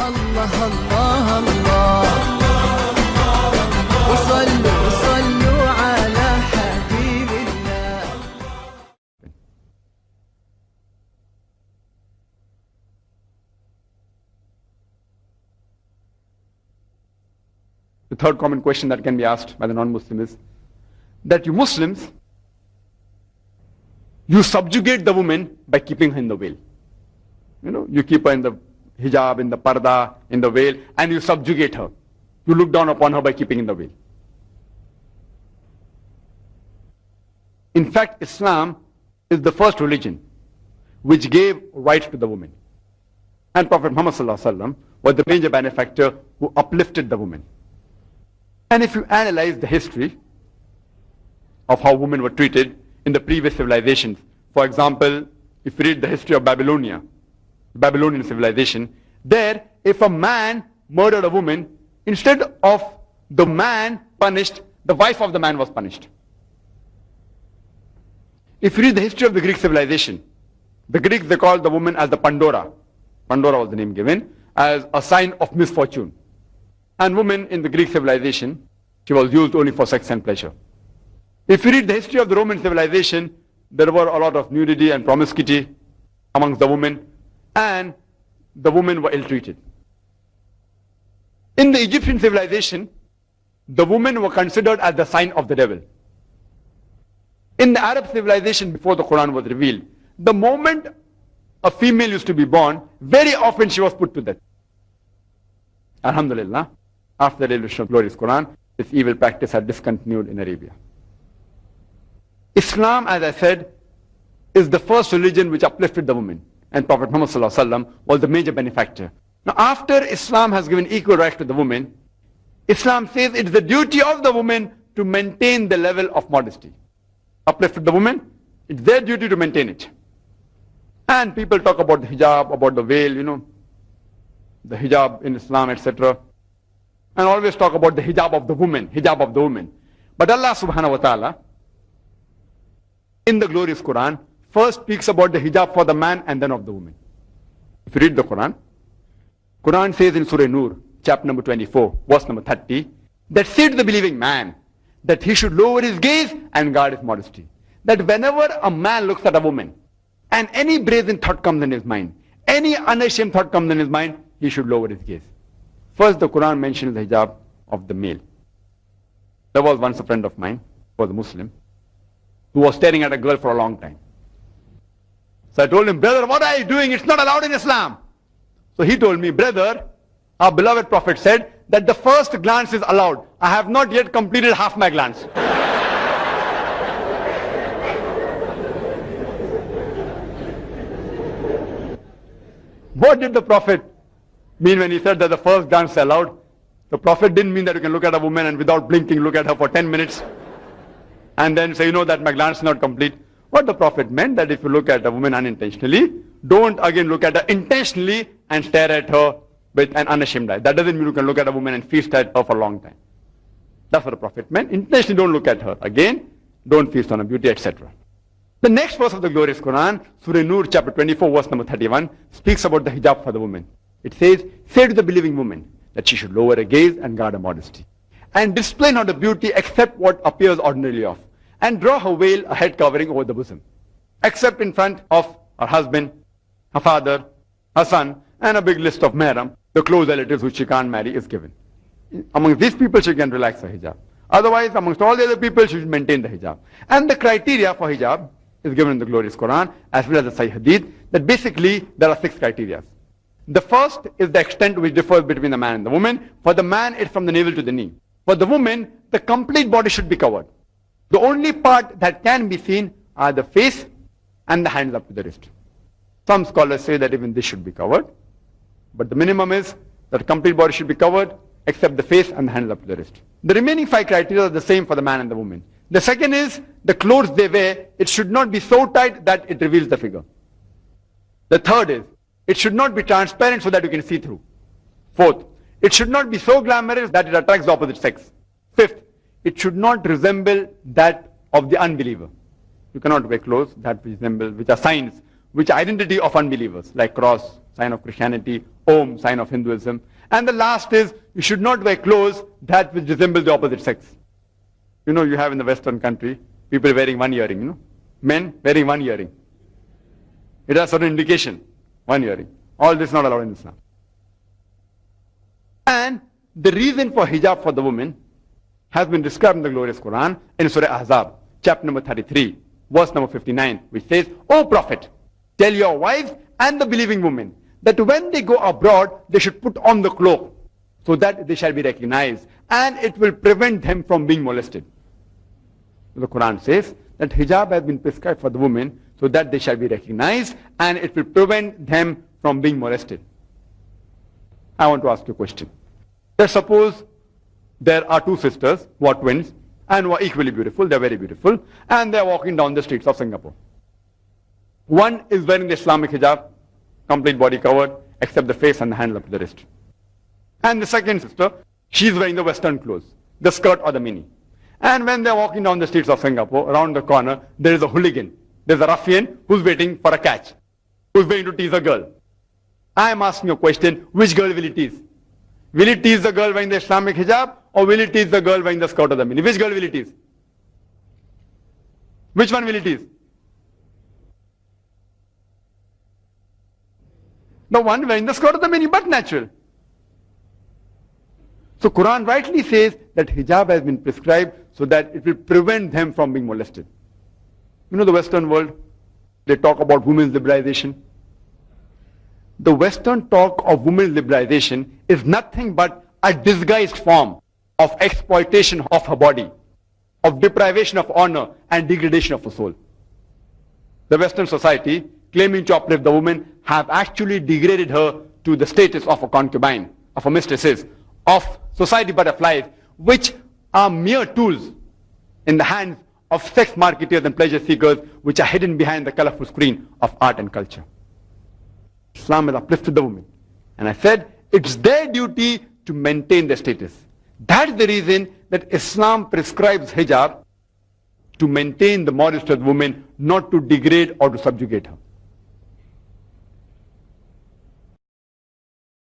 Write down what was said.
الله الله الله وصلوا وصلوا على حبيب الله. The third common question that can be asked by the non-Muslim is that you Muslims, you subjugate the woman by keeping her in the veil. You know, you keep her in the hijab, in the parda, in the veil, and you subjugate her. You look down upon her by keeping in the veil. In fact, Islam is the first religion which gave rights to the woman. And Prophet Muhammad ﷺ was the major benefactor who uplifted the woman. And if you analyze the history of how women were treated in the previous civilizations, for example, if you read the history of Babylonia, the Babylonian civilization, there, if a man murdered a woman, instead of the man punished, the wife of the man was punished. If you read the history of the Greek civilization, the Greeks, they called the woman as the Pandora. Pandora was the name given, as a sign of misfortune. And woman in the Greek civilization, she was used only for sex and pleasure. If you read the history of the Roman civilization, there were a lot of nudity and promiscuity amongst the women, and the women were ill-treated. In the Egyptian civilization, the women were considered as the sign of the devil. In the Arab civilization, before the Quran was revealed, the moment a female used to be born, very often she was put to death. Alhamdulillah, after the revelation of glorious Quran, this evil practice had discontinued in Arabia. Islam, as I said, is the first religion which uplifted the woman. And Prophet Muhammad ﷺ was the major benefactor. Now, after Islam has given equal rights to the woman, Islam says it's the duty of the woman to maintain the level of modesty. Uplifted the woman, it's their duty to maintain it. And people talk about the hijab, about the veil, you know, the hijab in Islam, etc. And always talk about the hijab of the woman, hijab of the woman. But Allah subhanahu wa ta'ala, in the glorious Quran, first speaks about the hijab for the man and then of the woman. If you read the Quran, Quran says in Surah Nur, chapter number 24, verse number 30, that say to the believing man that he should lower his gaze and guard his modesty. That whenever a man looks at a woman and any brazen thought comes in his mind, any unashamed thought comes in his mind, he should lower his gaze. First, the Quran mentions the hijab of the male. There was once a friend of mine, who was a Muslim, who was staring at a girl for a long time. So I told him, brother, what are you doing? It's not allowed in Islam. So he told me, brother, our beloved Prophet said that the first glance is allowed. I have not yet completed half my glance. What did the Prophet mean when he said that the first glance is allowed? The Prophet didn't mean that you can look at a woman and without blinking look at her for 10 minutes and then say, you know, that my glance is not complete. What the Prophet meant, that if you look at a woman unintentionally, don't again look at her intentionally and stare at her with an unashamed eye. That doesn't mean you can look at a woman and feast at her for a long time. That's what the Prophet meant. Intentionally don't look at her. Again, don't feast on her beauty, etc. The next verse of the glorious Quran, Surah Nur, chapter 24, verse number 31, speaks about the hijab for the woman. It says, say to the believing woman that she should lower her gaze and guard her modesty, and display not the beauty except what appears ordinarily of, and draw her veil, a head covering over the bosom, except in front of her husband, her father, her son, and a big list of mahram, the close relatives which she can't marry, is given. Among these people, she can relax her hijab. Otherwise, amongst all the other people, she should maintain the hijab. And the criteria for hijab is given in the glorious Quran, as well as the Sahih Hadith, that basically there are 6 criteria. The first is the extent which differs between the man and the woman. For the man, it's from the navel to the knee. For the woman, the complete body should be covered. The only part that can be seen are the face and the hands up to the wrist. Some scholars say that even this should be covered. But the minimum is that the complete body should be covered, except the face and the hands up to the wrist. The remaining 5 criteria are the same for the man and the woman. The second is the clothes they wear, it should not be so tight that it reveals the figure. The third is, it should not be transparent so that you can see through. Fourth, it should not be so glamorous that it attracts the opposite sex. Fifth, it should not resemble that of the unbeliever. You cannot wear clothes that resemble, which are signs, which are identity of unbelievers, like cross, sign of Christianity, Om, sign of Hinduism. And the last is, you should not wear clothes that which resemble the opposite sex. You know, you have in the Western country, people wearing one earring, you know. Men wearing one earring. It has certain indication, one earring. All this is not allowed in Islam. And the reason for hijab for the woman has been described in the glorious Quran in Surah Ahzab, chapter number 33, verse number 59, which says, O Prophet, tell your wives and the believing women that when they go abroad, they should put on the cloak so that they shall be recognized and it will prevent them from being molested. The Quran says that hijab has been prescribed for the women so that they shall be recognized and it will prevent them from being molested. I want to ask you a question. Let's suppose there are two sisters who are twins and who are equally beautiful, they're very beautiful, and they're walking down the streets of Singapore. One is wearing the Islamic hijab, complete body covered, except the face and the hand up to the wrist. And the second sister, she's wearing the Western clothes, the skirt or the mini. And when they're walking down the streets of Singapore, around the corner, there is a hooligan. There's a ruffian who's waiting for a catch, who's waiting to tease a girl. I'm asking a question, which girl will he tease? Will he tease the girl wearing the Islamic hijab, or will he tease the girl wearing the skirt or the mini? Which girl will he tease? Which one will he tease? The one wearing the skirt or the mini, but natural. So Quran rightly says that hijab has been prescribed so that it will prevent them from being molested. You know, the Western world, they talk about women's liberalization. The Western talk of women's liberalization is nothing but a disguised form of exploitation of her body, of deprivation of honor and degradation of her soul. The Western society, claiming to uplift the woman, have actually degraded her to the status of a concubine, of a mistresses, of society butterflies, which are mere tools in the hands of sex marketers and pleasure seekers, which are hidden behind the colorful screen of art and culture. Islam has uplifted the woman. And I said, it's their duty to maintain their status. That is the reason that Islam prescribes hijab, to maintain the modesty of the woman, not to degrade or to subjugate her.